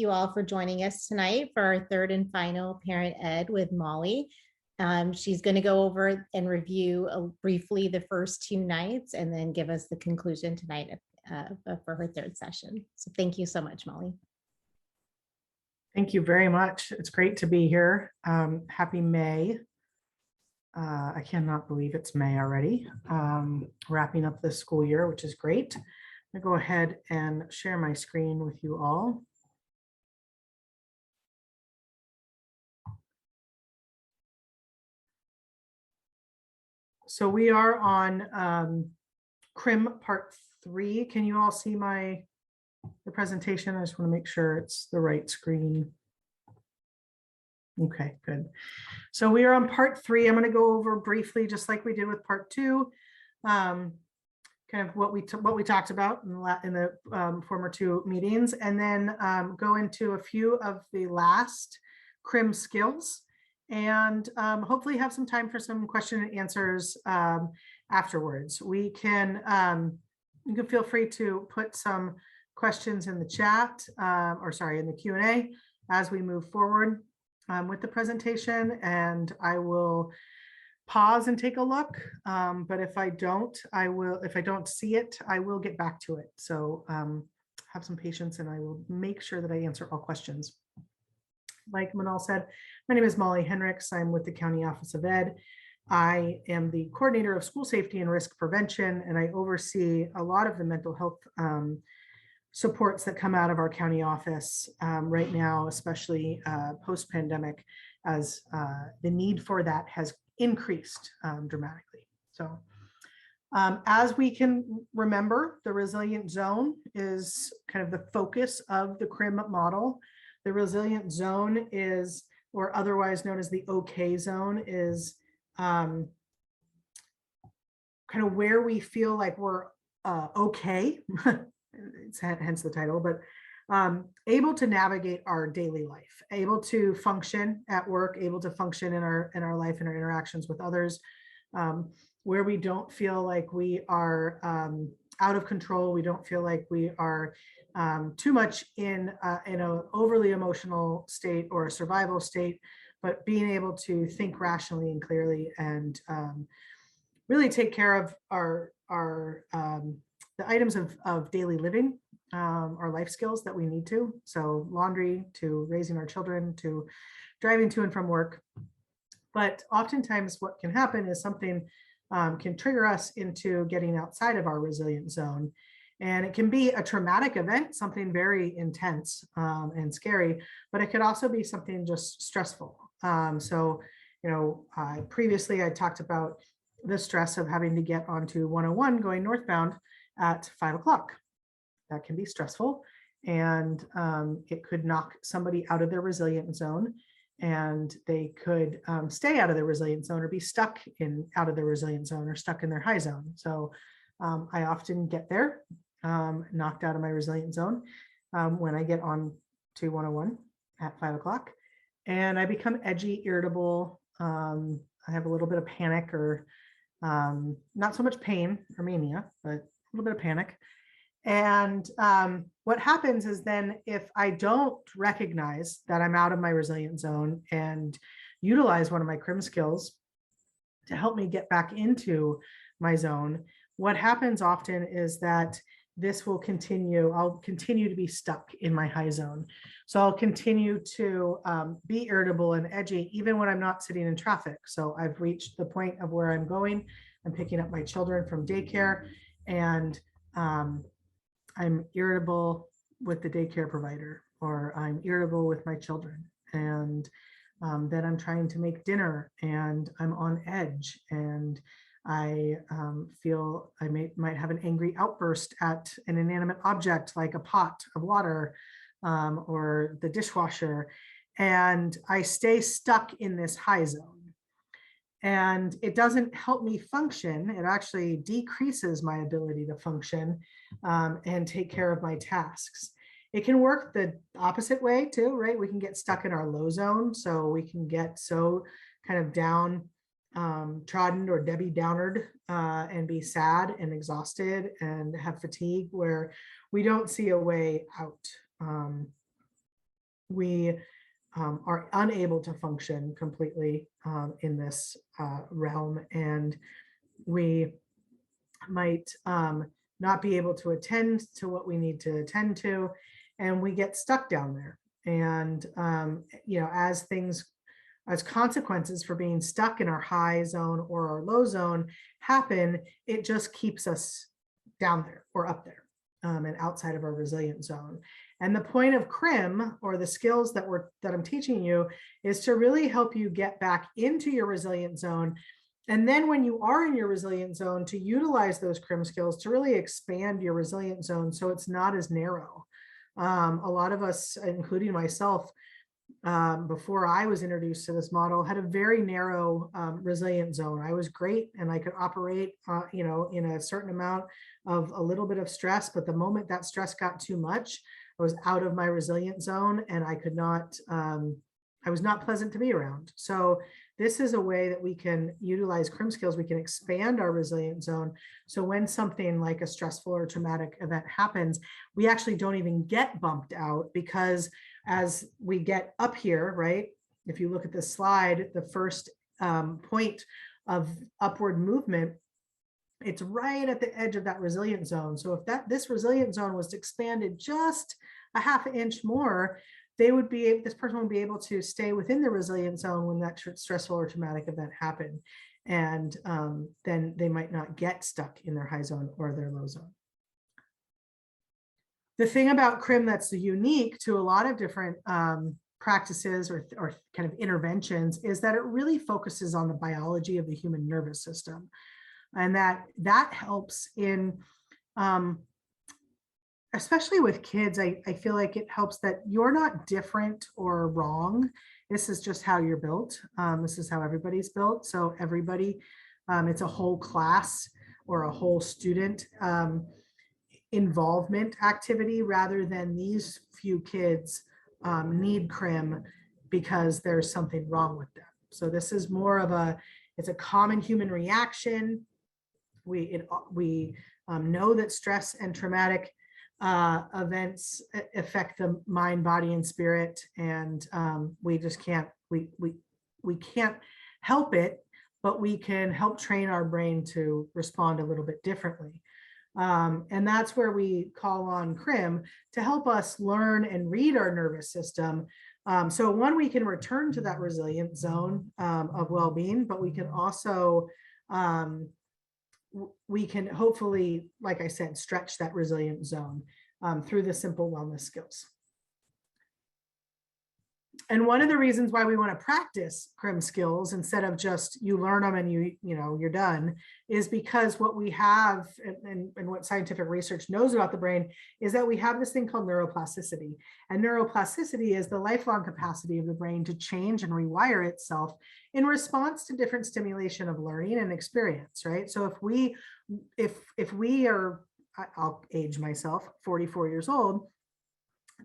you all for joining us tonight for our third and final Parent Ed with Molly. She's going to go over and review briefly the first 2 nights and then give us the conclusion tonight for her third session. So thank you so much, Molly. Thank you very much. It's great to be here. Happy May. I cannot believe it's May already. Wrapping up this school year, which is great. I'm going to go ahead and share my screen with you all. So we are on CRIM Part 3. Can you all see the presentation? I just want to make sure it's the right screen. Okay, good. So we are on Part 3. I'm going to go over briefly, just like we did with Part 2, kind of what we talked about in the former 2 meetings, and then go into a few of the last CRIM skills, and hopefully have some time for some question and answers afterwards. You can feel free to put some questions in the chat, in the Q&A as we move forward with the presentation, and I will pause and take a look. But if I don't see it, I will get back to it. So have some patience and I will make sure that I answer all questions. Like Manal said, my name is Molly Henricks. I'm with the County Office of Ed. I am the coordinator of school safety and risk prevention, and I oversee a lot of the mental health supports that come out of our county office right now, especially post-pandemic, as the need for that has increased dramatically. So as we can remember, the resilient zone is kind of the focus of the CRIM model. The resilient zone is, or otherwise known as the OK zone, is kind of where we feel like we're okay, it's hence the title, but able to navigate our daily life, able to function at work, able to function in our life and our interactions with others, where we don't feel like we are out of control. We don't feel like we are too much in an overly emotional state or a survival state, but being able to think rationally and clearly and really take care of the items of daily living, our life skills that we need to. So laundry, to raising our children, to driving to and from work. But oftentimes what can happen is something can trigger us into getting outside of our resilient zone. And it can be a traumatic event, something very intense and scary, but it could also be something just stressful. Previously I talked about the stress of having to get onto 101 going northbound at 5 o'clock. That can be stressful, and it could knock somebody out of their resilient zone, and they could stay out of their resilient zone or be stuck out of their resilient zone or stuck in their high zone. So I often get there, knocked out of my resilient zone when I get on to 101 at 5 o'clock, and I become edgy, irritable. I have a little bit of panic, or not so much pain or mania, but a little bit of panic. And what happens is then if I don't recognize that I'm out of my resilient zone and utilize one of my CRIM skills to help me get back into my zone, what happens often is that this will continue. I'll continue to be stuck in my high zone. So I'll continue to be irritable and edgy even when I'm not sitting in traffic. So I've reached the point of where I'm going. I'm picking up my children from daycare, and I'm irritable with the daycare provider, or I'm irritable with my children, and then I'm trying to make dinner and I'm on edge, and I feel I might have an angry outburst at an inanimate object like a pot of water or the dishwasher, and I stay stuck in this high zone. And it doesn't help me function. It actually decreases my ability to function and take care of my tasks. It can work the opposite way too, right? We can get stuck in our low zone. So we can get so kind of down, trodden or Debbie Downered and be sad and exhausted and have fatigue where we don't see a way out. we are unable to function completely in this realm, and we might not be able to attend to what we need to attend to, and we get stuck down there. And as consequences for being stuck in our high zone or our low zone happen, it just keeps us down there or up there and outside of our resilient zone. And the point of CRIM, or the skills that I'm teaching you, is to really help you get back into your resilient zone. And then when you are in your resilient zone, to utilize those CRIM skills to really expand your resilient zone so it's not as narrow. A lot of us, including myself, before I was introduced to this model, had a very narrow resilient zone. I was great and I could operate, in a certain amount of a little bit of stress, but the moment that stress got too much, I was out of my resilient zone and I could not, I was not pleasant to be around. So this is a way that we can utilize CRIM skills. We can expand our resilient zone. So when something like a stressful or traumatic event happens, we actually don't even get bumped out, because as we get up here, right? If you look at this slide, the first point of upward movement, it's right at the edge of that resilient zone. So if this resilient zone was expanded just a half an inch more, this person would be able to stay within the resilient zone when that stressful or traumatic event happened. And then they might not get stuck in their high zone or their low zone. The thing about CRIM that's unique to a lot of different practices or kind of interventions is that it really focuses on the biology of the human nervous system. And that helps in, especially with kids, I feel like it helps that you're not different or wrong. This is just how you're built. This is how everybody's built. So everybody, it's a whole class or a whole student involvement activity, rather than these few kids need CRIM because there's something wrong with them. So this is more of it's a common human reaction. We know that stress and traumatic events affect the mind, body, and spirit, and we just can't we can't help it, but we can help train our brain to respond a little bit differently. And that's where we call on CRIM to help us learn and read our nervous system. So one, we can return to that resilient zone of well-being, but we can also we can hopefully, like I said, stretch that resilient zone through the simple wellness skills. And one of the reasons why we want to practice CRIM skills instead of just you learn them and you're done, is because what we have and what scientific research knows about the brain is that we have this thing called neuroplasticity. And neuroplasticity is the lifelong capacity of the brain to change and rewire itself in response to different stimulation of learning and experience, right? So if we are, I'll age myself, 44 years old,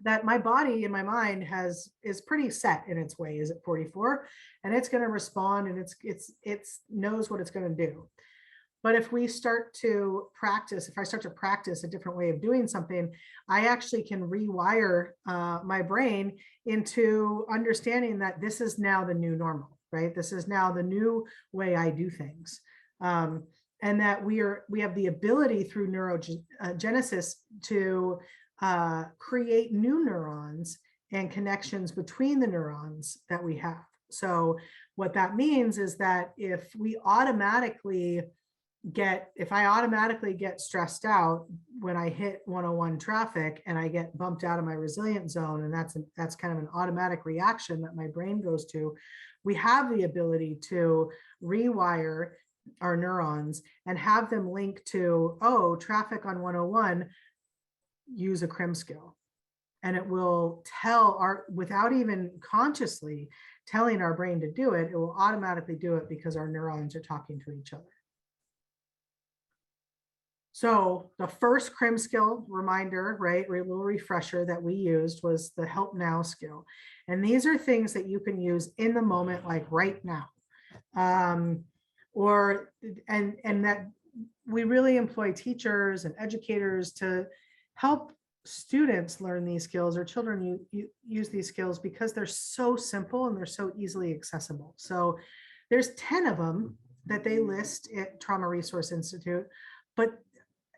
that my body and my mind is pretty set in its ways at 44, and it's going to respond, and it knows what it's going to do. But if I start to practice a different way of doing something, I actually can rewire my brain into understanding that this is now the new normal, right? This is now the new way I do things. And that we have the ability through neurogenesis to create new neurons and connections between the neurons that we have. So what that means is that if I automatically get stressed out when I hit 101 traffic and I get bumped out of my resilient zone, and that's kind of an automatic reaction that my brain goes to, we have the ability to rewire our neurons and have them link to, oh, traffic on 101, use a CRIM skill. And it will without even consciously telling our brain to do it, it will automatically do it because our neurons are talking to each other. So the first CRIM skill reminder, right, a little refresher that we used was the help now skill. And these are things that you can use in the moment, like right now. And that we really employ teachers and educators to help students learn these skills, or children use these skills, because they're so simple and they're so easily accessible. So there's 10 of them that they list at Trauma Resource Institute, but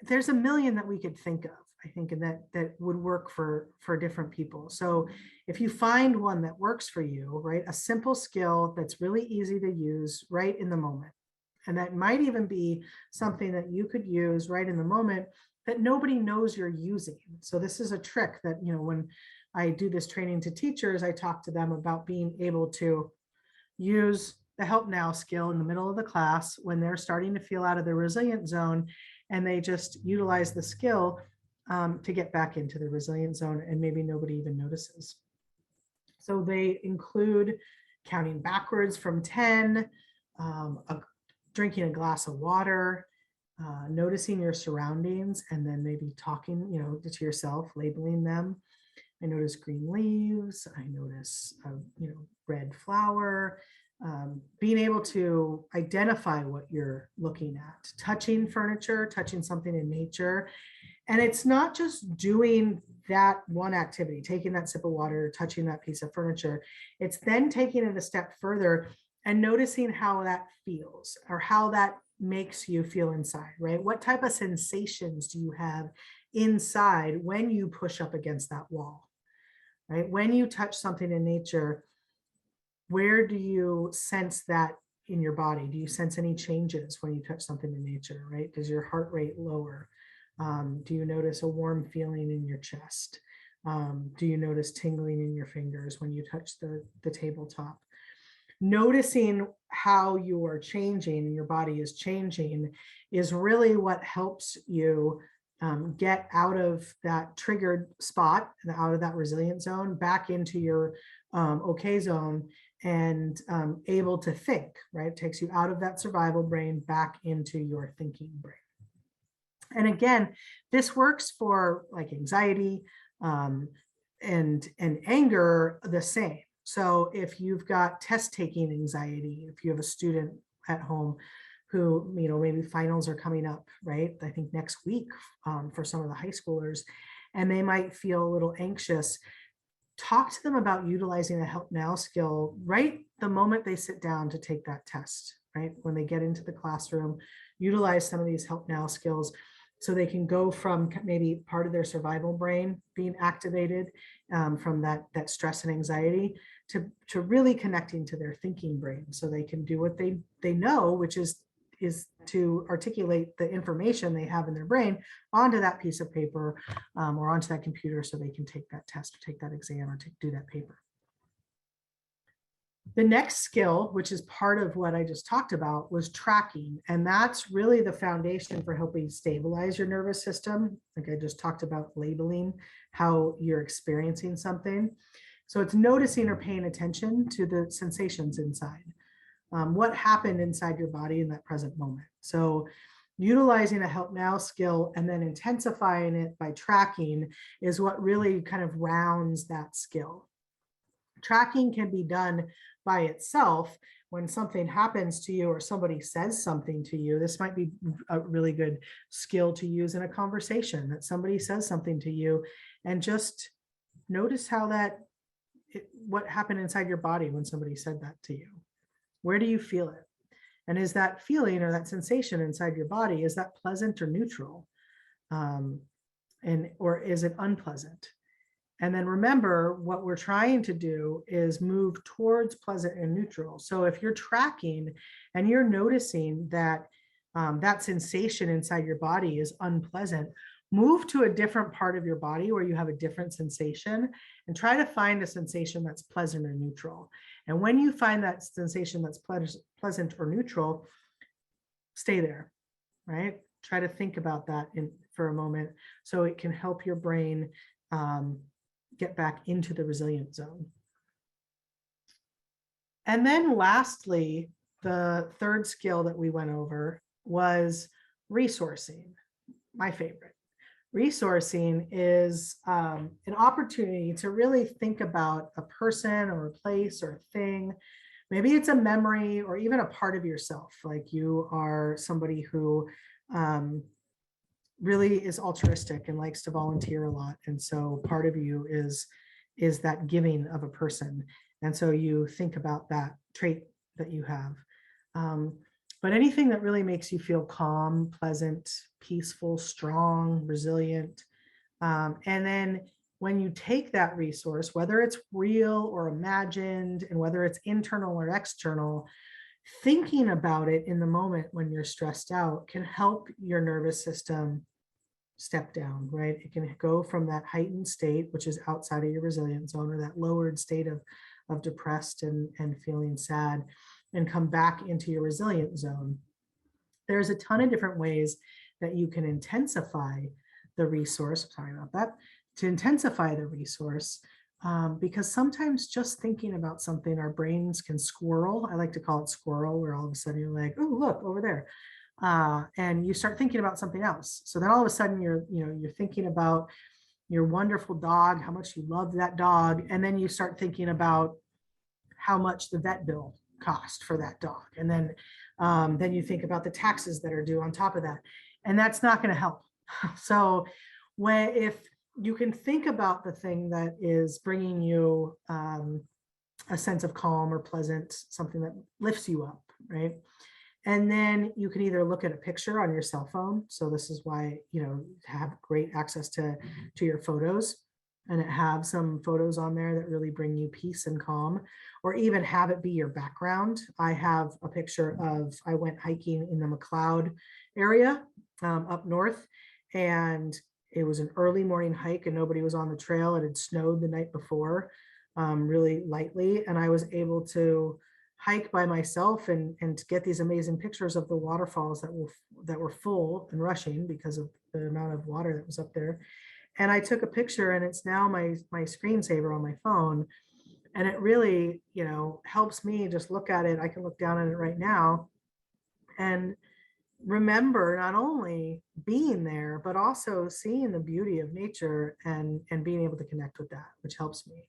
there's a million that we could think of, I think, and that would work for different people. So if you find one that works for you, right, a simple skill that's really easy to use right in the moment, and that might even be something that you could use right in the moment that nobody knows you're using. So this is a trick that, when I do this training to teachers, I talk to them about being able to use the help now skill in the middle of the class when they're starting to feel out of the resilient zone, and they just utilize the skill to get back into the resilient zone, and maybe nobody even notices. So they include counting backwards from 10, drinking a glass of water, noticing your surroundings, and then maybe talking, to yourself, labeling them. I notice green leaves. I notice, red flower. Being able to identify what you're looking at, touching furniture, touching something in nature. And it's not just doing that one activity, taking that sip of water, touching that piece of furniture. It's then taking it a step further and noticing how that feels, or how that makes you feel inside, right? What type of sensations do you have inside when you push up against that wall, right? When you touch something in nature, where do you sense that in your body? Do you sense any changes when you touch something in nature, right? Does your heart rate lower? Do you notice a warm feeling in your chest? Do you notice tingling in your fingers when you touch the tabletop? Noticing how you are changing and your body is changing is really what helps you get out of that triggered spot and out of that resilient zone back into your okay zone, and able to think, right? It takes you out of that survival brain back into your thinking brain. And again, this works for like anxiety and anger the same. So if you've got test taking anxiety, if you have a student at home who, maybe finals are coming up, right? I think next week for some of the high schoolers, and they might feel a little anxious, talk to them about utilizing a help now skill right the moment they sit down to take that test, right? When they get into the classroom, utilize some of these help now skills so they can go from maybe part of their survival brain being activated from that stress and anxiety to really connecting to their thinking brain, so they can do what they know, which is to articulate the information they have in their brain onto that piece of paper or onto that computer, so they can take that test or take that exam or do that paper. The next skill, which is part of what I just talked about, was tracking. And that's really the foundation for helping stabilize your nervous system. Like I just talked about, labeling how you're experiencing something. So it's noticing or paying attention to the sensations inside. What happened inside your body in that present moment. So utilizing a help now skill and then intensifying it by tracking is what really kind of rounds that skill. Tracking can be done by itself when something happens to you or somebody says something to you. This might be a really good skill to use in a conversation, that somebody says something to you, and just notice how what happened inside your body when somebody said that to you. Where do you feel it? And is that feeling or that sensation inside your body, is that pleasant or neutral? Or is it unpleasant? And then remember, what we're trying to do is move towards pleasant and neutral. So if you're tracking and you're noticing that that sensation inside your body is unpleasant, move to a different part of your body where you have a different sensation and try to find a sensation that's pleasant or neutral. And when you find that sensation that's pleasant or neutral, stay there, right? Try to think about that for a moment so it can help your brain get back into the resilient zone. And then lastly, the third skill that we went over was resourcing, my favorite. Resourcing is an opportunity to really think about a person or a place or a thing. Maybe it's a memory or even a part of yourself, like you are somebody who really is altruistic and likes to volunteer a lot. And so part of you is that giving of a person. And so you think about that trait that you have. But anything that really makes you feel calm, pleasant, peaceful, strong, resilient. And then when you take that resource, whether it's real or imagined, and whether it's internal or external, thinking about it in the moment when you're stressed out can help your nervous system step down, right? It can go from that heightened state, which is outside of your resilient zone, or that lowered state of depressed and feeling sad, and come back into your resilient zone. There's a ton of different ways that you can intensify the resource. Sorry about that. To intensify the resource, because sometimes just thinking about something, our brains can squirrel. I like to call it squirrel, where all of a sudden you're like, oh, look over there. And you start thinking about something else. So then all of a sudden you're thinking about your wonderful dog, how much you love that dog. And then you start thinking about how much the vet bill cost for that dog. And then you think about the taxes that are due on top of that. And that's not going to help. So if you can think about the thing that is bringing you a sense of calm or pleasant, something that lifts you up, right? And then you can either look at a picture on your cell phone. So this is why, have great access to your photos, and have some photos on there that really bring you peace and calm, or even have it be your background. I have a picture I went hiking in the McLeod area up north, and it was an early morning hike and nobody was on the trail. It had snowed the night before, really lightly. And I was able to hike by myself and get these amazing pictures of the waterfalls that were full and rushing because of the amount of water that was up there. And I took a picture, and it's now my screensaver on my phone. And it really, helps me just look at it. I can look down at it right now and remember not only being there, but also seeing the beauty of nature and being able to connect with that, which helps me.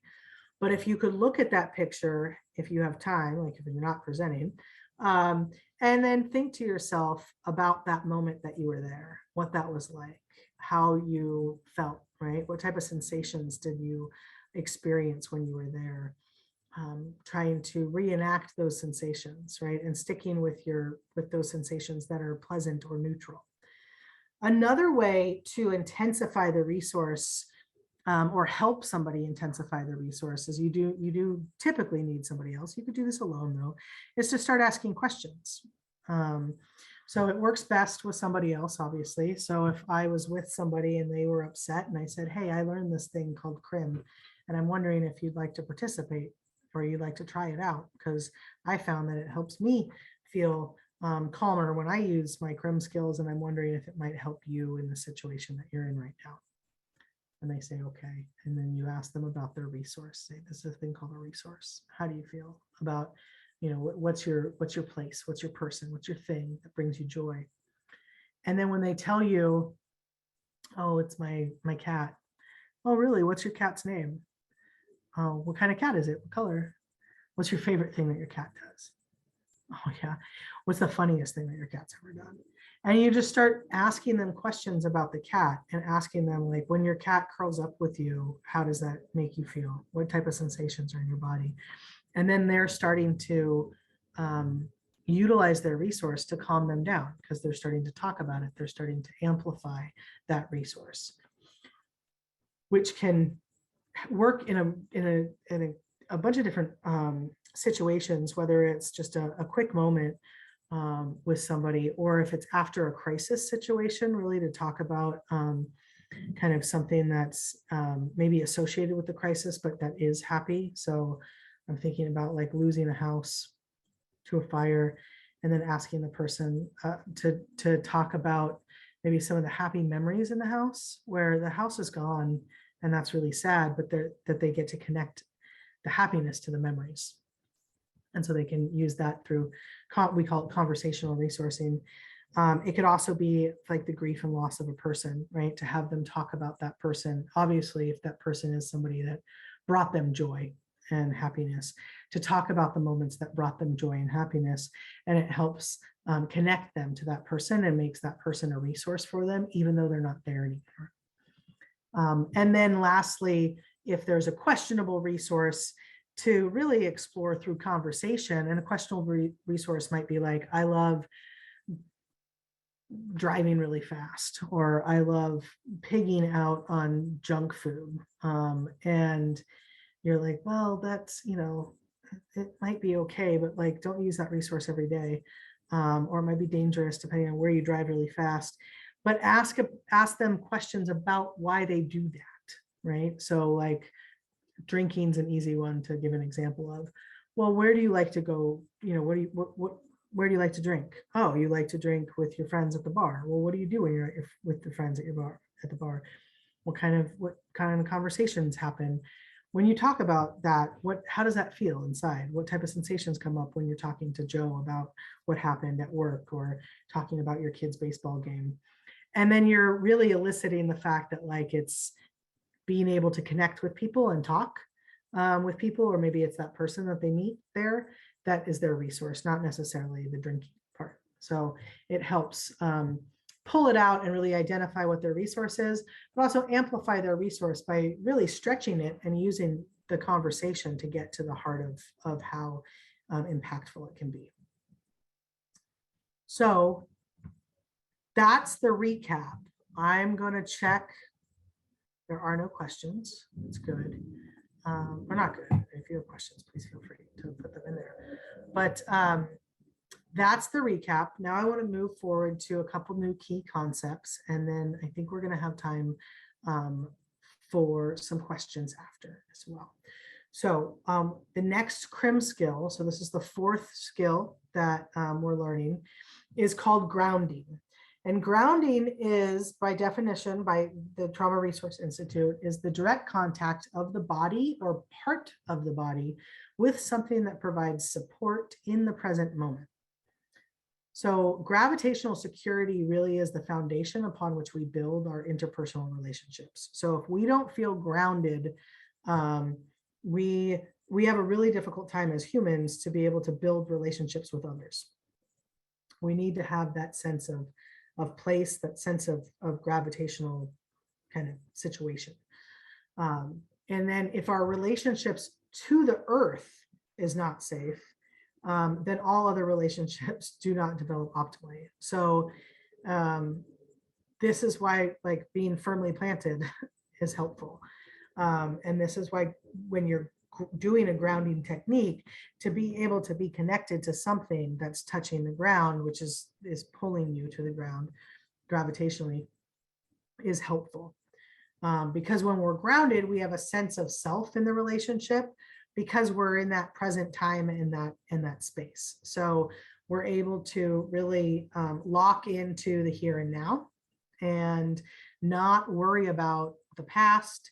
But if you could look at that picture, if you have time, like if you're not presenting, and then think to yourself about that moment that you were there, what that was like, how you felt, right? What type of sensations did you experience when you were there? Trying to reenact those sensations, right? And sticking with those sensations that are pleasant or neutral. Another way to intensify the resource, or help somebody intensify the resources, you do typically need somebody else. You could do this alone though, is to start asking questions. So it works best with somebody else, obviously. So if I was with somebody and they were upset and I said, hey, I learned this thing called CRIM, and I'm wondering if you'd like to participate or you'd like to try it out, because I found that it helps me feel calmer when I use my CRIM skills, and I'm wondering if it might help you in the situation that you're in right now. And they say, okay. And then you ask them about their resource. Say, this is a thing called a resource. How do you feel about, what's your place? What's your person? What's your thing that brings you joy? And then when they tell you, oh, it's my cat. Oh, really? What's your cat's name? Oh, what kind of cat is it? What color? What's your favorite thing that your cat does? Oh yeah. What's the funniest thing that your cat's ever done? And you just start asking them questions about the cat, and asking them, like, when your cat curls up with you, how does that make you feel? What type of sensations are in your body? And then they're starting to utilize their resource to calm them down, because they're starting to talk about it. They're starting to amplify that resource, which can work in a bunch of different situations, whether it's just a quick moment with somebody, or if it's after a crisis situation, really to talk about kind of something that's maybe associated with the crisis, but that is happy. So I'm thinking about like losing a house to a fire, and then asking the person to talk about maybe some of the happy memories in the house, where the house is gone and that's really sad, but that they get to connect the happiness to the memories. And so they can use that through, we call it conversational resourcing. It could also be like the grief and loss of a person, right? To have them talk about that person. Obviously, if that person is somebody that brought them joy, and happiness, to talk about the moments that brought them joy and happiness. And it helps connect them to that person and makes that person a resource for them, even though they're not there anymore. And then lastly, if there's a questionable resource, to really explore through conversation. And a questionable resource might be like, I love driving really fast, or I love pigging out on junk food. And you're like, well, that's, it might be okay, but like, don't use that resource every day. Or it might be dangerous depending on where you drive really fast. But ask them questions about why they do that, right? So like, drinking's an easy one to give an example of. Well, where do you like to go? Where do you like to drink? Oh, you like to drink with your friends at the bar. Well, what do you do when you're with the friends at the bar? What kind of conversations happen when you talk about that? How does that feel inside? What type of sensations come up when you're talking to Joe about what happened at work, or talking about your kid's baseball game? And then you're really eliciting the fact that like, it's being able to connect with people and talk with people, or maybe it's that person that they meet there that is their resource, not necessarily the drinking part. So it helps pull it out and really identify what their resource is, but also amplify their resource by really stretching it and using the conversation to get to the heart of how impactful it can be. So that's the recap. I'm going to check. There are no questions. It's good. Or not good. If you have questions, please feel free to put them in there. But that's the recap. Now I want to move forward to a couple new key concepts, and then I think we're going to have time for some questions after as well. So the next CRIM skill, so this is the fourth skill that we're learning, is called grounding. And grounding is, by definition, by the Trauma Resource Institute, is the direct contact of the body or part of the body with something that provides support in the present moment. So gravitational security really is the foundation upon which we build our interpersonal relationships. So if we don't feel grounded, we have a really difficult time as humans to be able to build relationships with others. We need to have that sense of place, that sense of gravitational kind of situation. And then if our relationships to the earth is not safe, then all other relationships do not develop optimally. So this is why like being firmly planted is helpful. And this is why when you're doing a grounding technique, to be able to be connected to something that's touching the ground, which is pulling you to the ground gravitationally, is helpful. Because when we're grounded, we have a sense of self in the relationship, because we're in that present time in that space. So we're able to really lock into the here and now and not worry about the past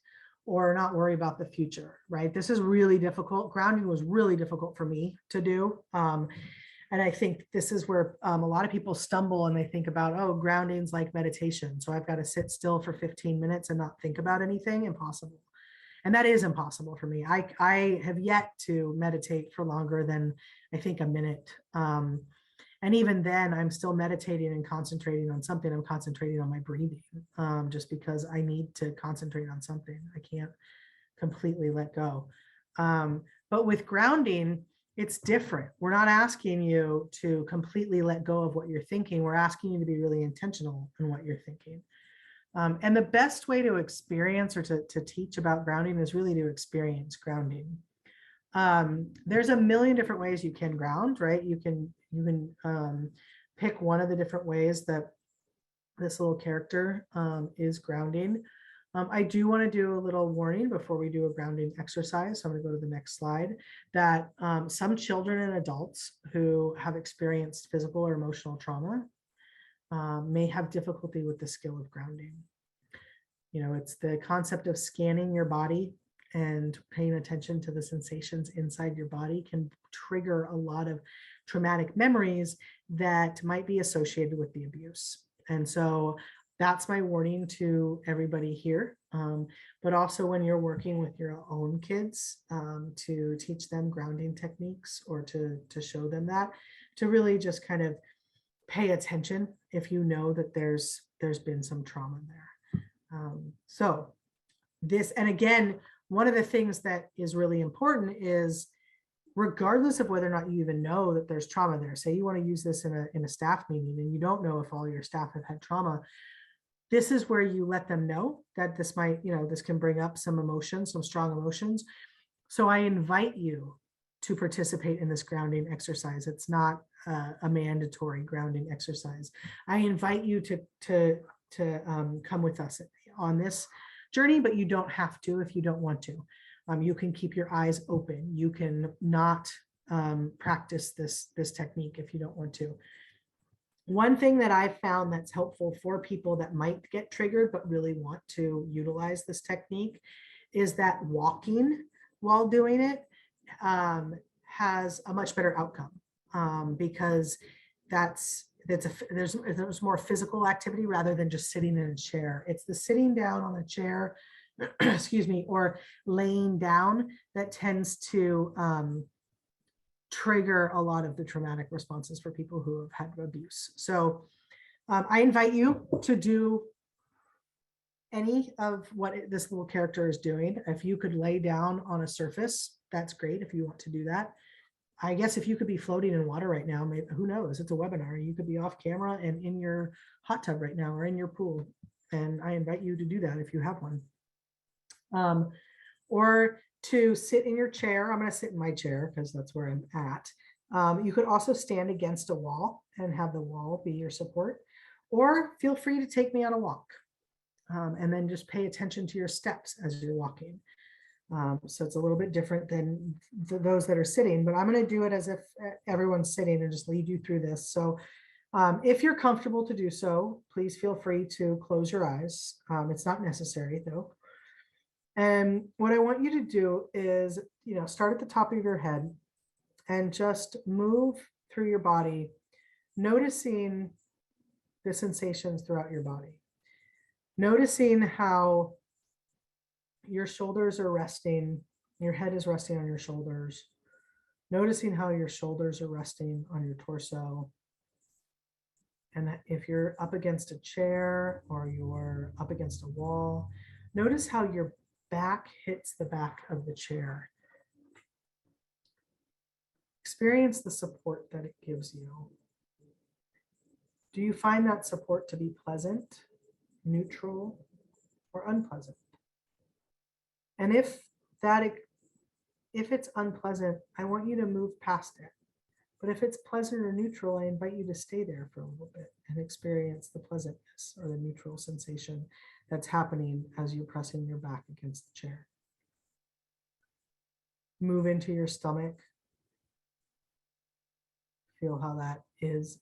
or not worry about the future, right? This is really difficult. Grounding was really difficult for me to do. And I think this is where a lot of people stumble and they think about, oh, grounding's like meditation. So I've got to sit still for 15 minutes and not think about anything. Impossible. And that is impossible for me. I have yet to meditate for longer than I think a minute. And even then I'm still meditating and concentrating on something. I'm concentrating on my breathing just because I need to concentrate on something. I can't completely let go. But with grounding, it's different. We're not asking you to completely let go of what you're thinking. We're asking you to be really intentional in what you're thinking. And the best way to experience or to teach about grounding is really to experience grounding. There's a million different ways you can ground, right? You can pick one of the different ways that this little character is grounding. I do want to do a little warning before we do a grounding exercise. So I'm going to go to the next slide, that some children and adults who have experienced physical or emotional trauma may have difficulty with the skill of grounding. You know, it's the concept of scanning your body and paying attention to the sensations inside your body can trigger a lot of traumatic memories that might be associated with the abuse. And so That's my warning to everybody here. But also when you're working with your own kids, to teach them grounding techniques or to show them that, to really just kind of pay attention if you know that there's been some trauma there. So this, and again, one of the things that is really important is, regardless of whether or not you even know that there's trauma there, say you want to use this in a staff meeting and you don't know if all your staff have had trauma, this is where you let them know that this might, this can bring up some emotions, some strong emotions. So I invite you to participate in this grounding exercise. It's not a mandatory grounding exercise. I invite you to come with us on this journey, but you don't have to if you don't want to. You can keep your eyes open. You can not practice this technique if you don't want to. One thing that I've found that's helpful for people that might get triggered but really want to utilize this technique is that walking while doing it has a much better outcome, because there's more physical activity rather than just sitting in a chair. It's the sitting down on a chair, excuse me, or laying down that tends to trigger a lot of the traumatic responses for people who have had abuse. So I invite you to do any of what this little character is doing. If you could lay down on a surface, that's great if you want to do that. I guess if you could be floating in water right now, maybe, who knows, it's a webinar. You could be off camera and in your hot tub right now or in your pool. And I invite you to do that if you have one. Or to sit in your chair. I'm going to sit in my chair because that's where I'm at. You could also stand against a wall and have the wall be your support, or feel free to take me on a walk, and then just pay attention to your steps as you're walking. So it's a little bit different than those that are sitting, but I'm going to do it as if everyone's sitting and just lead you through this. So if you're comfortable to do so, please feel free to close your eyes. It's not necessary though. And what I want you to do is, start at the top of your head and just move through your body, noticing the sensations throughout your body. Noticing how your shoulders are resting, your head is resting on your shoulders. Noticing how your shoulders are resting on your torso. And if you're up against a chair or you're up against a wall, notice how your back hits the back of the chair. Experience the support that it gives you. Do you find that support to be pleasant, neutral, or unpleasant? And if it's unpleasant, I want you to move past it. But if it's pleasant or neutral, I invite you to stay there for a little bit and experience the pleasantness or the neutral sensation that's happening as you're pressing your back against the chair. Move into your stomach. Feel how that is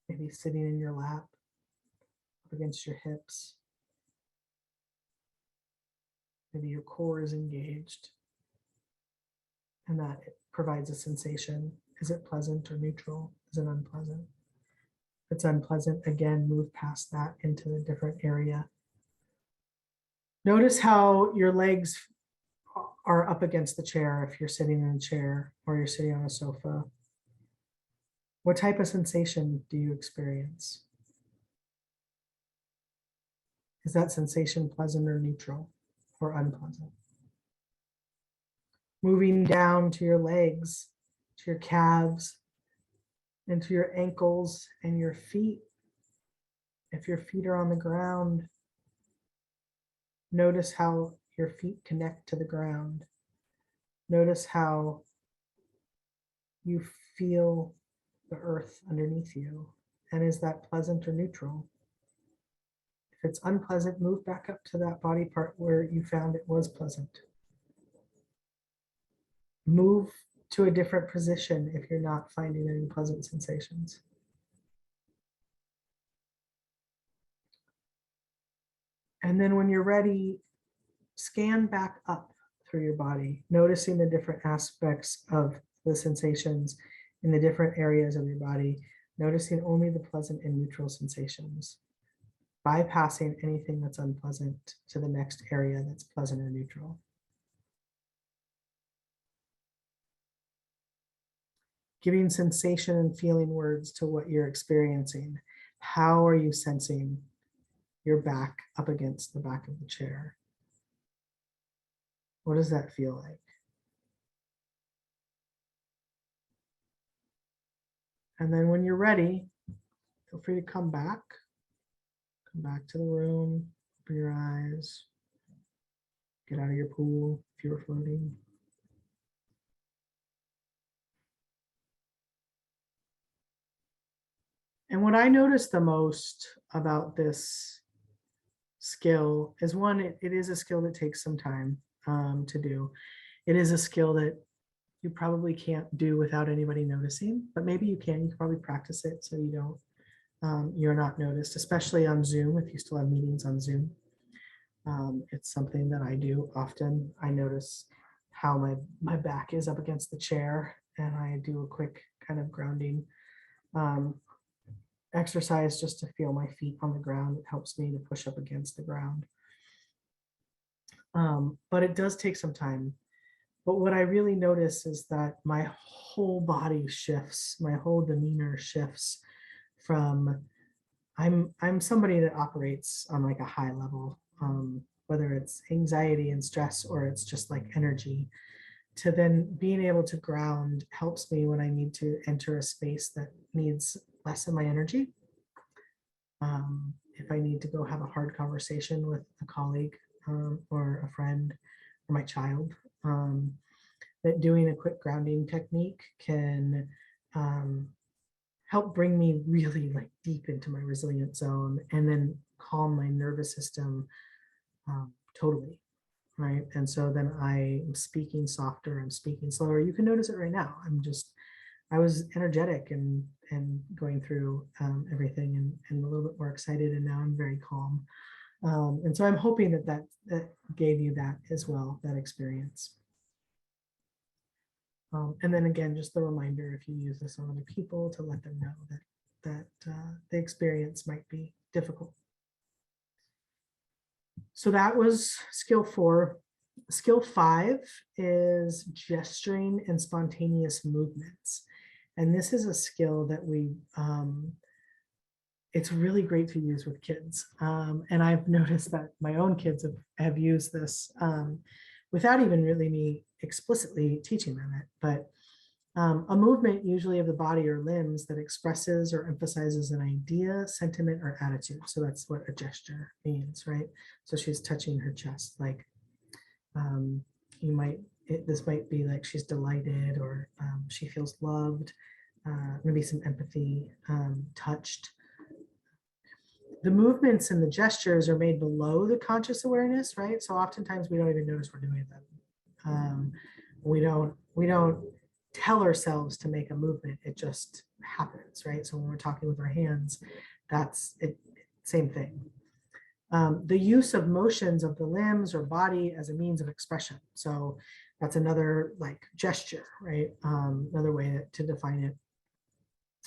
maybe sitting in your lap, up against your hips. Maybe your core is engaged, and that it provides a sensation. Is it pleasant or neutral? Is it unpleasant? If it's unpleasant, again, move past that into a different area. Notice how your legs are up against the chair if you're sitting in a chair or you're sitting on a sofa. What type of sensation do you experience? Is that sensation pleasant or neutral or unpleasant? Moving down to your legs, to your calves, and to your ankles and your feet. If your feet are on the ground, notice how your feet connect to the ground. Notice how you feel the earth underneath you. And is that pleasant or neutral? If it's unpleasant, move back up to that body part where you found it was pleasant. Move to a different position if you're not finding any pleasant sensations. And then when you're ready, scan back up through your body, noticing the different aspects of the sensations in the different areas of your body, noticing only the pleasant and neutral sensations. bypassing anything that's unpleasant to the next area that's pleasant or neutral. Giving sensation and feeling words to what you're experiencing. How are you sensing your back up against the back of the chair? What does that feel like? And then when you're ready, feel free to come back to the room, open your eyes, get out of your pool if you were floating. And what I notice the most about this skill is, one, it is a skill that takes some time to do. It is a skill that you probably can't do without anybody noticing, but maybe you can. You can probably practice it so you don't, you're not noticed, especially on Zoom. If you still have meetings on Zoom, it's something that I do often. I notice how my back is up against the chair, and I do a quick kind of grounding exercise just to feel my feet on the ground. It helps me to push up against the ground. But it does take some time. But what I really notice is that my whole body shifts, my whole demeanor shifts from, I'm somebody that operates on like a high level, whether it's anxiety and stress or it's just like energy, to then being able to ground helps me when I need to enter a space that needs less of my energy. If I need to go have a hard conversation with a colleague or a friend or my child, that doing a quick grounding technique can help bring me really like deep into my resilient zone and then calm my nervous system totally, right? And so then I'm speaking softer, I'm speaking slower. You can notice it right now. I was energetic and going through everything and a little bit more excited, and now I'm very calm. And so I'm hoping that gave you that as well, that experience. And then again, just the reminder, if you use this on other people, to let them know that the experience might be difficult. So that was skill 4. Skill 5 is gesturing and spontaneous movements. And this is a skill that it's really great to use with kids. And I've noticed that my own kids have used this without even really me explicitly teaching them it, but a movement usually of the body or limbs that expresses or emphasizes an idea, sentiment, or attitude. So that's what a gesture means, right? So she's touching her chest, like this might be like she's delighted, or she feels loved, maybe some empathy, touched. The movements and the gestures are made below the conscious awareness, right? So oftentimes we don't even notice we're doing them. We don't tell ourselves to make a movement. It just happens, right? So when we're talking with our hands, that's it, same thing. The use of motions of the limbs or body as a means of expression. So that's another like gesture, right? Another way to define it.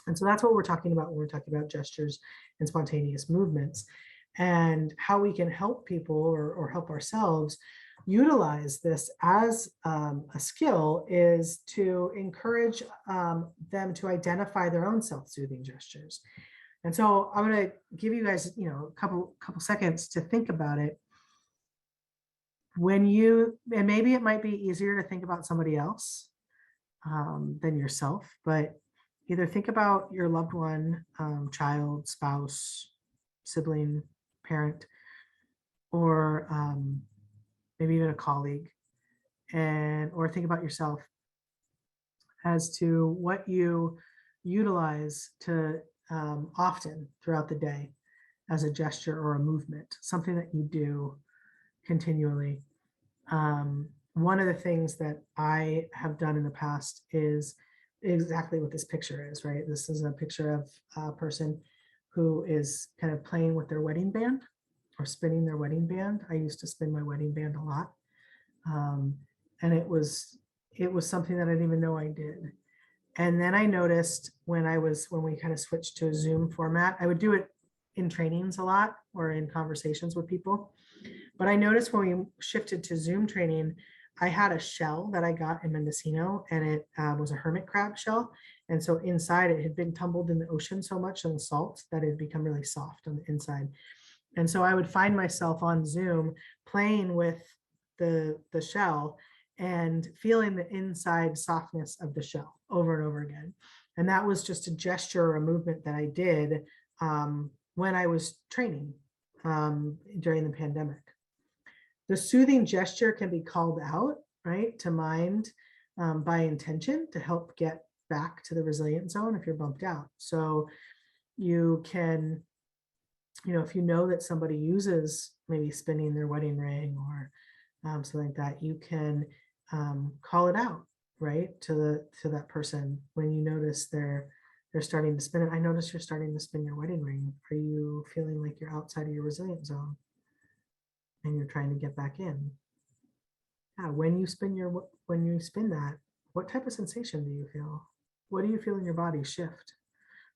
And so that's what we're talking about when we're talking about gestures and spontaneous movements, and how we can help people or help ourselves utilize this as a skill is to encourage them to identify their own self-soothing gestures. And so I'm going to give you guys, a couple seconds to think about it. And maybe it might be easier to think about somebody else than yourself, but either think about your loved one, child, spouse, sibling, parent, or maybe even a colleague, or think about yourself as to what you utilize to often throughout the day as a gesture or a movement, something that you do continually. One of the things that I have done in the past is exactly what this picture is, right? This is a picture of a person who is kind of playing with their wedding band or spinning their wedding band. I used to spin my wedding band a lot. And it was something that I didn't even know I did. And then I noticed when we kind of switched to a Zoom format, I would do it in trainings a lot or in conversations with people. But I noticed when we shifted to Zoom training, I had a shell that I got in Mendocino, and it was a hermit crab shell. And so inside it had been tumbled in the ocean so much in the salt that it had become really soft on the inside. And so I would find myself on Zoom playing with the shell and feeling the inside softness of the shell over and over again. And that was just a gesture or a movement that I did when I was training during the pandemic. The soothing gesture can be called out, right, to mind by intention to help get back to the resilient zone if you're bumped out. So you can, if you know that somebody uses maybe spinning their wedding ring or something like that, you can call it out, right, to that person when you notice they're starting to spin it. I notice you're starting to spin your wedding ring. Are you feeling like you're outside of your resilient zone and you're trying to get back in? Yeah, when you spin that, what type of sensation do you feel? What do you feel in your body shift?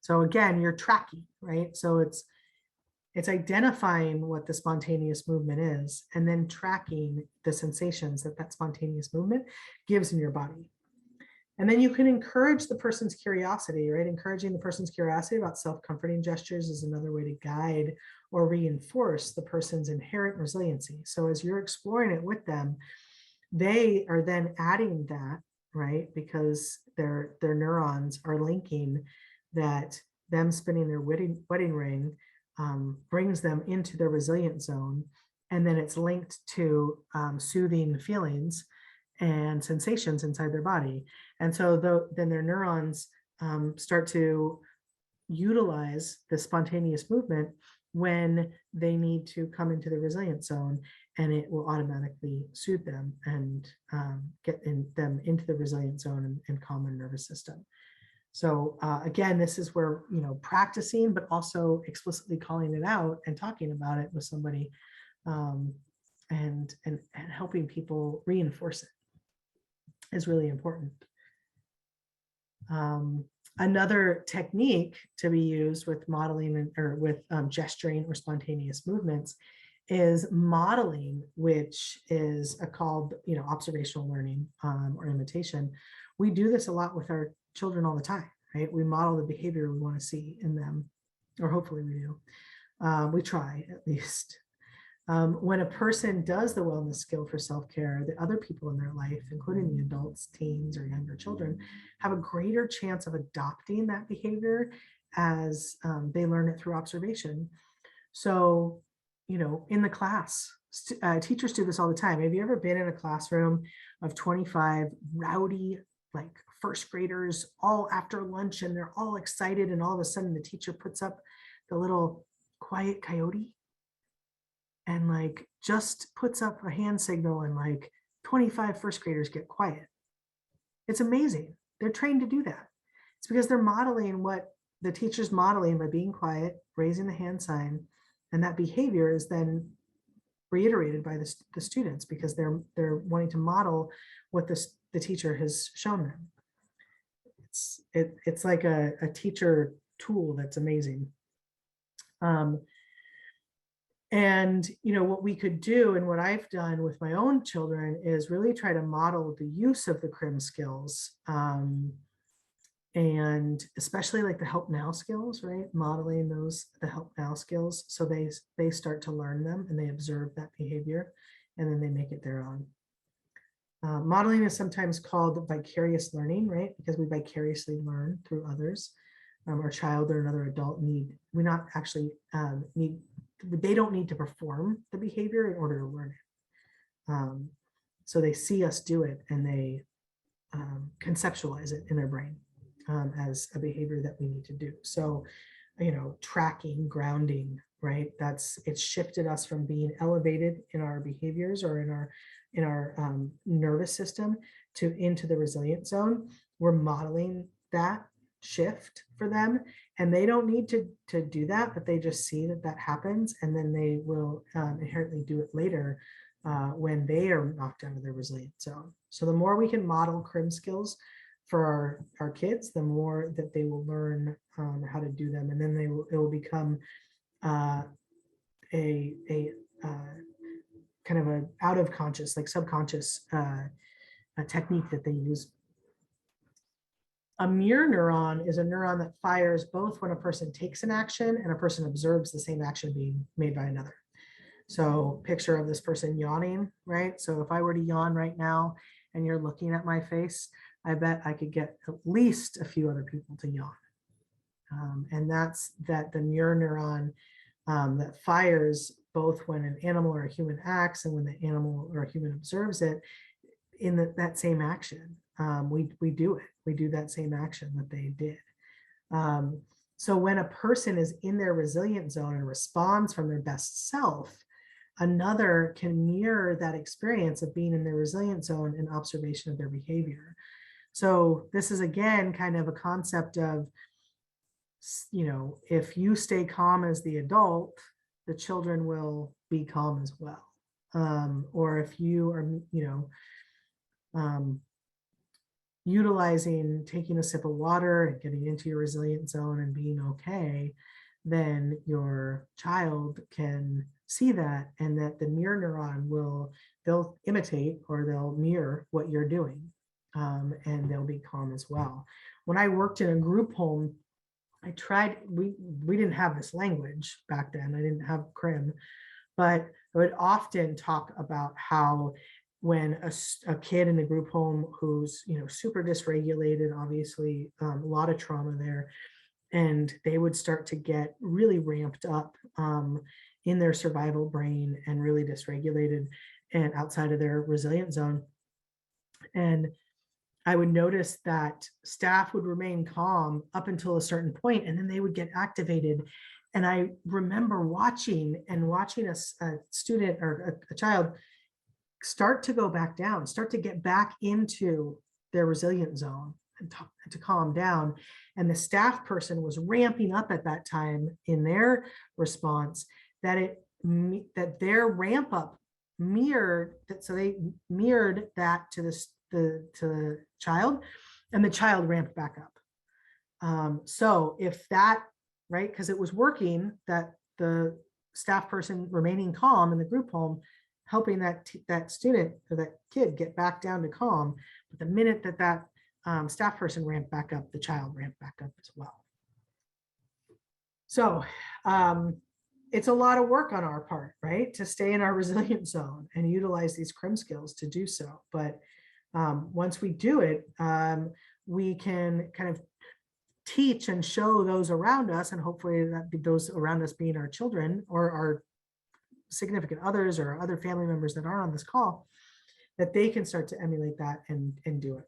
So again, you're tracking, right? So it's identifying what the spontaneous movement is and then tracking the sensations that spontaneous movement gives in your body. And then you can encourage the person's curiosity, right? Encouraging the person's curiosity about self-comforting gestures is another way to guide or reinforce the person's inherent resiliency. So as you're exploring it with them, they are then adding that, right? Because their neurons are linking that them spinning their wedding ring brings them into their resilient zone. And then it's linked to soothing feelings and sensations inside their body. And so then their neurons start to utilize the spontaneous movement when they need to come into the resilient zone, and it will automatically soothe them and get them into the resilient zone and calm their nervous system. So again, this is where, practicing, but also explicitly calling it out and talking about it with somebody and helping people reinforce it is really important. Another technique to be used with modeling or with gesturing or spontaneous movements is modeling, which is called, observational learning or imitation. We do this a lot with our children all the time, right? We model the behavior we want to see in them, or hopefully we do. We try at least. When a person does the wellness skill for self-care, the other people in their life, including the adults, teens, or younger children, have a greater chance of adopting that behavior as they learn it through observation. So, in the class, teachers do this all the time. Have you ever been in a classroom of 25 rowdy, like first graders, all after lunch, and they're all excited, and all of a sudden the teacher puts up the little quiet coyote and like just puts up a hand signal, and like 25 first graders get quiet? It's amazing. They're trained to do that. It's because they're modeling what the teacher's modeling by being quiet, raising the hand sign, and that behavior is then reiterated by the students because they're wanting to model what the teacher has shown them. It's like a teacher tool that's amazing. And what we could do, and what I've done with my own children, is really try to model the use of the CRIM skills, and especially like the help now skills, right? Modeling the help now skills, so they start to learn them and they observe that behavior, and then they make it their own. Modeling is sometimes called vicarious learning, right? Because we vicariously learn through others. Our child or another adult they don't need to perform the behavior in order to learn it. So they see us do it and they conceptualize it in their brain as a behavior that we need to do. So, tracking, grounding, right? It's shifted us from being elevated in our behaviors or in our nervous system into the resilient zone. We're modeling that shift for them, and they don't need to do that, but they just see that happens, and then they will inherently do it later when they are knocked out of their resilient zone. So the more we can model CRIM skills for our kids, the more that they will learn how to do them, and then it will become a kind of a out of conscious, like subconscious a technique that they use. A mirror neuron is a neuron that fires both when a person takes an action and a person observes the same action being made by another. So picture of this person yawning, right? So if I were to yawn right now and you're looking at my face, I bet I could get at least a few other people to yawn. And that's that the mirror neuron that fires both when an animal or a human acts and when the animal or a human observes it in that same action. We do it. We do that same action that they did. So when a person is in their resilient zone and responds from their best self, another can mirror that experience of being in their resilient zone and observation of their behavior. So this is, again, kind of a concept of, you know, if you stay calm as the adult, the children will be calm as well. Or if you are, you know, utilizing taking a sip of water and getting into your resilient zone and being okay, then your child can see that, and that the mirror neuron they'll imitate or they'll mirror what you're doing, and they'll be calm as well. When I worked in a group home, I tried, we didn't have this language back then. I didn't have CRIM, but I would often talk about how when a kid in a group home who's, you know, super dysregulated, obviously a lot of trauma there, and they would start to get really ramped up in their survival brain and really dysregulated and outside of their resilient zone. And I would notice that staff would remain calm up until a certain point, and then they would get activated. And I remember watching a student or a child start to go back down, start to get back into their resilient zone and to calm down. And the staff person was ramping up at that time in their response, that their ramp up mirrored that. So they mirrored that to the child, and the child ramped back up. So if that, right, because it was working, that the staff person remaining calm in the group home, helping that student or that kid get back down to calm. But the minute that staff person ramped back up, the child ramped back up as well. So it's a lot of work on our part, right, to stay in our resilient zone and utilize these CRIM skills to do so. But once we do it, we can kind of teach and show those around us, and hopefully that those around us being our children or our significant others or other family members that are on this call, that they can start to emulate that and do it.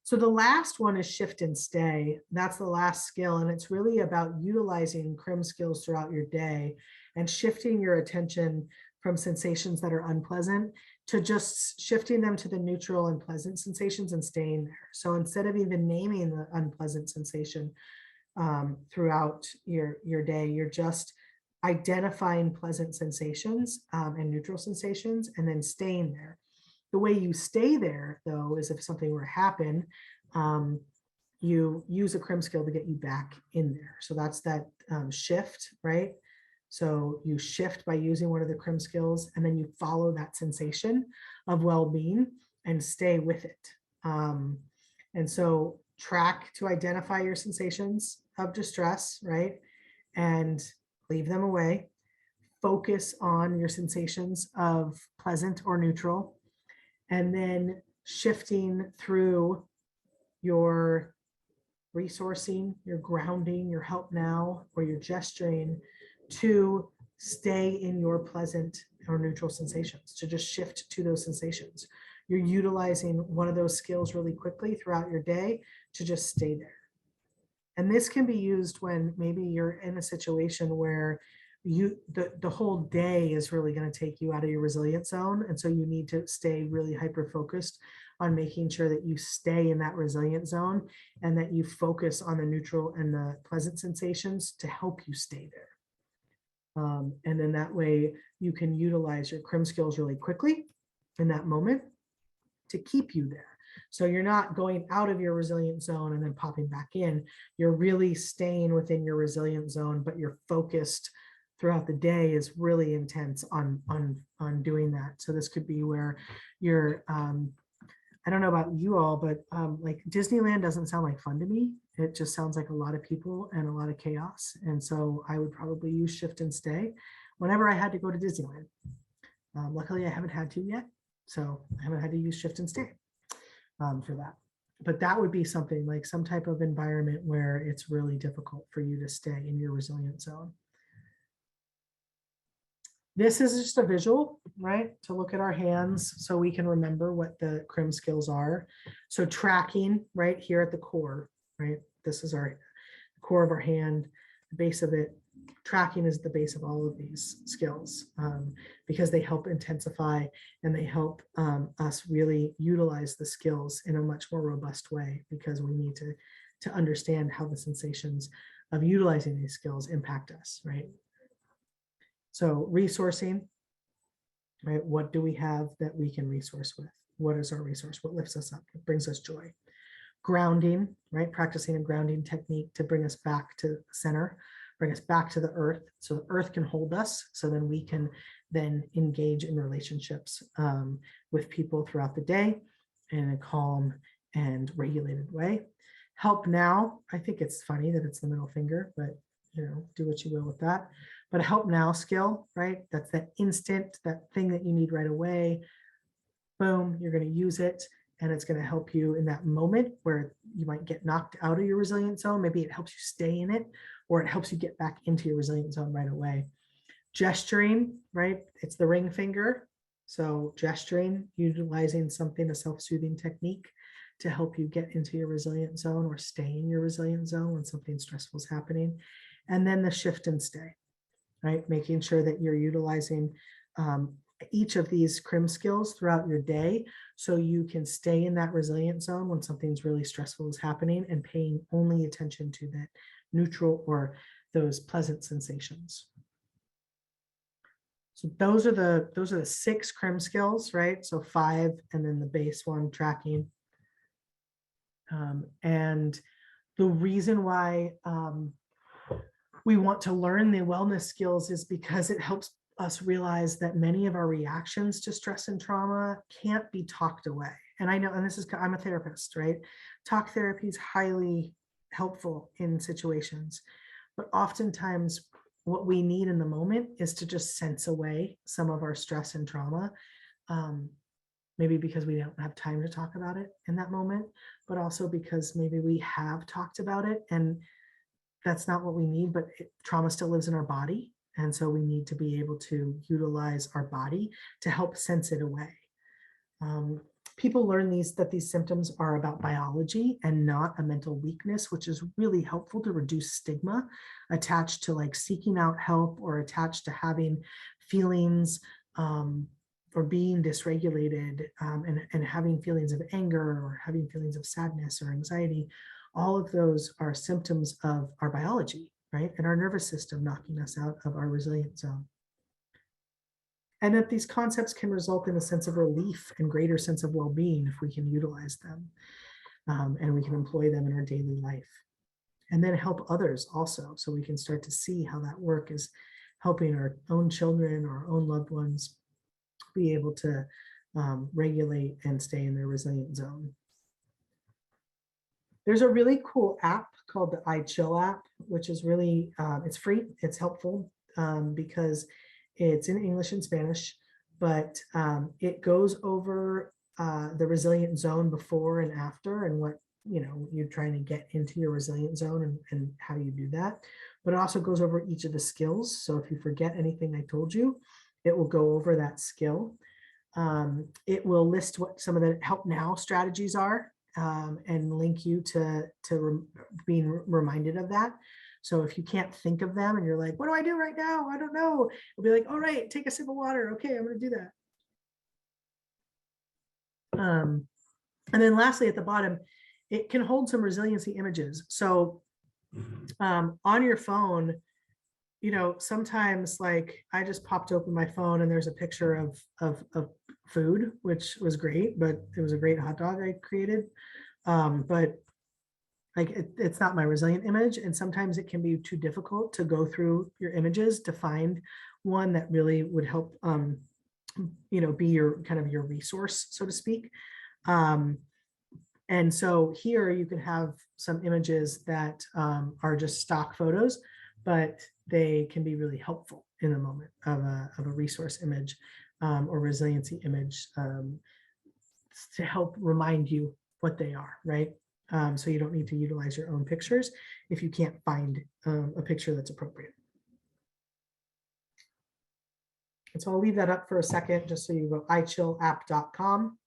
So the last one is shift and stay. That's the last skill, and it's really about utilizing CRIM skills throughout your day and shifting your attention from sensations that are unpleasant to just shifting them to the neutral and pleasant sensations and staying there. So instead of even naming the unpleasant sensation throughout your day, you're just identifying pleasant sensations and neutral sensations and then staying there. The way you stay there, though, is if something were to happen, you use a CRIM skill to get you back in there. So that's that shift, right? So you shift by using one of the CRIM skills, and then you follow that sensation of well-being and stay with it. And so track to identify your sensations of distress, right? And leave them away. Focus on your sensations of pleasant or neutral, and then shifting through your resourcing, your grounding, your help now, or your gesturing to stay in your pleasant or neutral sensations, to just shift to those sensations. You're utilizing one of those skills really quickly throughout your day to just stay there. And this can be used when maybe you're in a situation where the whole day is really going to take you out of your resilient zone. And so you need to stay really hyper-focused on making sure that you stay in that resilient zone and that you focus on the neutral and the pleasant sensations to help you stay there. And then that way you can utilize your CRIM skills really quickly in that moment to keep you there. So you're not going out of your resilient zone and then popping back in. You're really staying within your resilient zone, but you're focused throughout the day is really intense on doing that. So this could be where you're, I don't know about you all, but like Disneyland doesn't sound like fun to me. It just sounds like a lot of people and a lot of chaos. And so I would probably use shift and stay whenever I had to go to Disneyland. Luckily, I haven't had to yet. So I haven't had to use shift and stay for that. But that would be something like some type of environment where it's really difficult for you to stay in your resilient zone. This is just a visual, right? To look at our hands so we can remember what the CRIM skills are. So tracking right here at the core, right? This is our core of our hand, the base of it. Tracking is the base of all of these skills because they help intensify and they help us really utilize the skills in a much more robust way, because we need to understand how the sensations of utilizing these skills impact us, right? So resourcing, right? What do we have that we can resource with? What is our resource? What lifts us up? What brings us joy? Grounding, right? Practicing a grounding technique to bring us back to the center, bring us back to the earth, so the earth can hold us, so then we can then engage in relationships with people throughout the day in a calm and regulated way. Help now, I think it's funny that it's the middle finger, but do what you will with that. But a help now skill, right? That's that instant, that thing that you need right away. Boom, you're going to use it. And it's going to help you in that moment where you might get knocked out of your resilient zone. Maybe it helps you stay in it, or it helps you get back into your resilient zone right away. Gesturing, right? It's the ring finger. So gesturing, utilizing something, a self-soothing technique to help you get into your resilient zone or stay in your resilient zone when something stressful is happening. And then the shift and stay, right? Making sure that you're utilizing each of these CRIM skills throughout your day so you can stay in that resilient zone when something's really stressful is happening, and paying only attention to that neutral or those pleasant sensations. So those are the 6 CRIM skills, right? So 5, and then the base one, tracking. And the reason why we want to learn the wellness skills is because it helps us realize that many of our reactions to stress and trauma can't be talked away. And I know, and I'm a therapist, right? Talk therapy is highly helpful in situations, but oftentimes what we need in the moment is to just sense away some of our stress and trauma. Maybe because we don't have time to talk about it in that moment, but also because maybe we have talked about it and that's not what we need, but trauma still lives in our body. And so we need to be able to utilize our body to help sense it away. People learn that these symptoms are about biology and not a mental weakness, which is really helpful to reduce stigma attached to like seeking out help or attached to having feelings or being dysregulated and having feelings of anger or having feelings of sadness or anxiety. All of those are symptoms of our biology, right? And our nervous system knocking us out of our resilient zone. And that these concepts can result in a sense of relief and greater sense of well-being if we can utilize them and we can employ them in our daily life. And then help others also, so we can start to see how that work is helping our own children or our own loved ones be able to regulate and stay in their resilient zone. There's a really cool app called the iChill app, which is really, it's free, it's helpful because it's in English and Spanish, but it goes over the resilient zone before and after and what, you're trying to get into your resilient zone and how you do that. But it also goes over each of the skills. So if you forget anything I told you, it will go over that skill. It will list what some of the help now strategies are and link you to being reminded of that. So if you can't think of them and you're like, what do I do right now? I don't know. It'll be like, all right, take a sip of water. Okay, I'm going to do that. And then lastly, at the bottom, it can hold some resiliency images. So on your phone, you know, sometimes like I just popped open my phone and there's a picture of food, which was great, but it was a great hot dog I created. But like it's not my resilient image. And sometimes it can be too difficult to go through your images to find one that really would help, you know, be your kind of your resource, so to speak. And so here you can have some images that are just stock photos, but they can be really helpful in the moment of a resource image or resiliency image to help remind you what they are, right? So you don't need to utilize your own pictures if you can't find a picture that's appropriate. And so I'll leave that up for a second, just so you go ichillapp.com.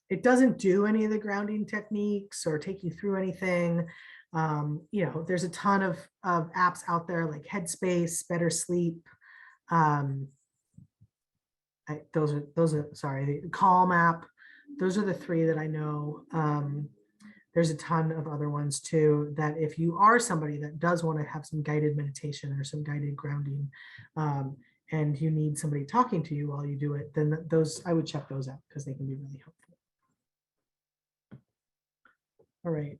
It doesn't do any of the grounding techniques or take you through anything. You know, there's a ton of apps out there like Headspace, Better Sleep. Those are sorry, the Calm app. Those are the three that I know. There's a ton of other ones too, that if you are somebody that does want to have some guided meditation or some guided grounding, and you need somebody talking to you while you do it, then those, I would check those out because they can be really helpful. All right,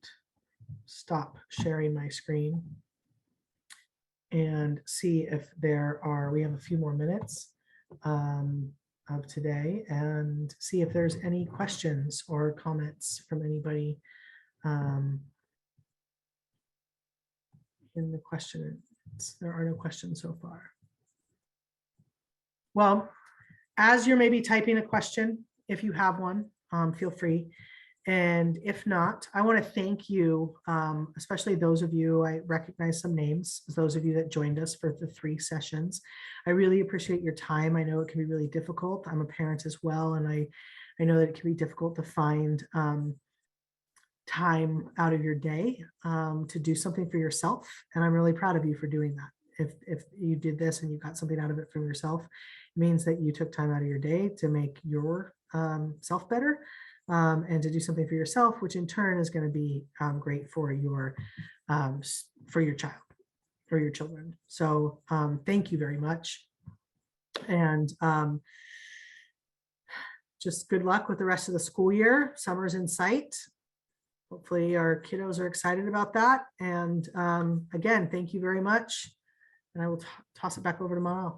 stop sharing my screen and see if there are, we have a few more minutes of today, and see if there's any questions or comments from anybody in the questions. There are no questions so far. Well, as you're maybe typing a question, if you have one, feel free. And if not, I want to thank you, especially those of you, I recognize some names, those of you that joined us for the 3 sessions. I really appreciate your time. I know it can be really difficult. I'm a parent as well, and I know that it can be difficult to find time out of your day to do something for yourself. And I'm really proud of you for doing that. If you did this and you got something out of it for yourself, it means that you took time out of your day to make your self better. And to do something for yourself, which in turn is going to be great for your child, for your children. So thank you very much. And just good luck with the rest of the school year. Summer's in sight. Hopefully our kiddos are excited about that. And again, thank you very much. And I will toss it back over to Molly.